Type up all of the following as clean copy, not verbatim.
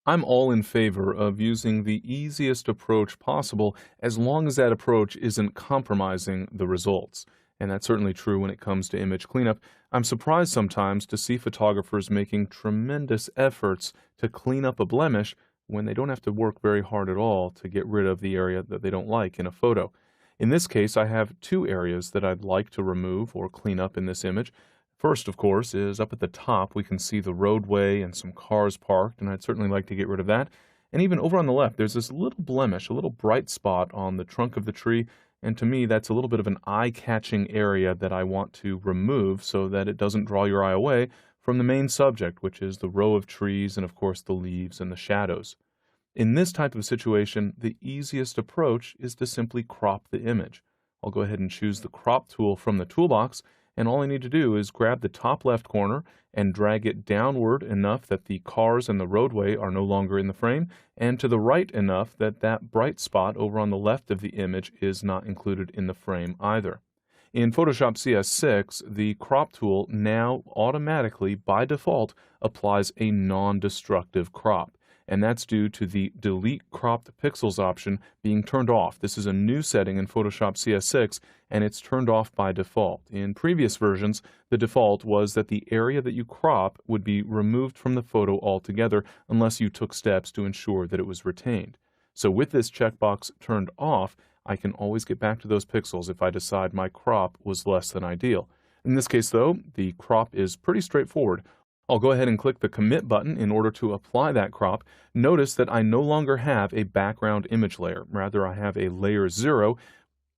I'm all in favor of using the easiest approach possible as long as that approach isn't compromising the results. And that's certainly true when it comes to image cleanup. I'm surprised sometimes to see photographers making tremendous efforts to clean up a blemish when they don't have to work very hard at all to get rid of the area that they don't like in a photo. In this case, I have two areas that I'd like to remove or clean up in this image. First, of course, is up at the top. We can see the roadway and some cars parked, and I'd certainly like to get rid of that. And even over on the left, there's this little blemish, a little bright spot on the trunk of the tree, and to me, that's a little bit of an eye-catching area that I want to remove so that it doesn't draw your eye away from the main subject, which is the row of trees and, of course, the leaves and the shadows. In this type of situation, the easiest approach is to simply crop the image. I'll go ahead and choose the crop tool from the toolbox, and all I need to do is grab the top left corner and drag it downward enough that the cars and the roadway are no longer in the frame, and to the right enough that that bright spot over on the left of the image is not included in the frame either. In Photoshop CS6, the crop tool now automatically, by default, applies a non-destructive crop, and that's due to the Delete Cropped Pixels option being turned off. This is a new setting in Photoshop CS6, and it's turned off by default. In previous versions, the default was that the area that you crop would be removed from the photo altogether unless you took steps to ensure that it was retained. So with this checkbox turned off, I can always get back to those pixels if I decide my crop was less than ideal. In this case, though, the crop is pretty straightforward. I'll go ahead and click the Commit button in order to apply that crop. Notice that I no longer have a background image layer. Rather, I have a layer 0,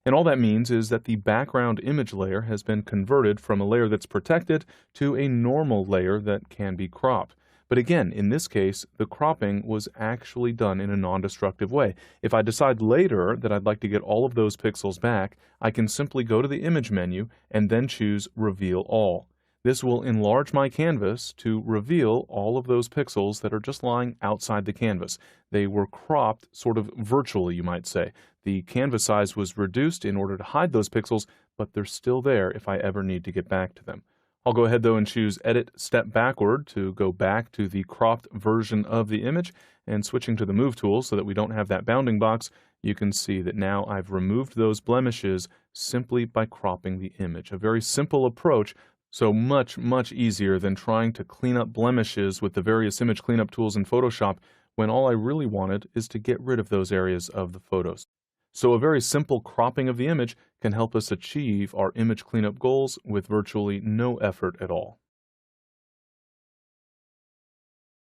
and all that means is that the background image layer has been converted from a layer that's protected to a normal layer that can be cropped. But again, in this case, the cropping was actually done in a non-destructive way. If I decide later that I'd like to get all of those pixels back, I can simply go to the Image menu and then choose Reveal All. This will enlarge my canvas to reveal all of those pixels that are just lying outside the canvas. They were cropped sort of virtually, you might say. The canvas size was reduced in order to hide those pixels, but they're still there if I ever need to get back to them. I'll go ahead though and choose Edit Step Backward to go back to the cropped version of the image, and switching to the Move tool so that we don't have that bounding box, you can see that now I've removed those blemishes simply by cropping the image. A very simple approach. So much easier than trying to clean up blemishes with the various image cleanup tools in Photoshop when all I really wanted is to get rid of those areas of the photos. So a very simple cropping of the image can help us achieve our image cleanup goals with virtually no effort at all.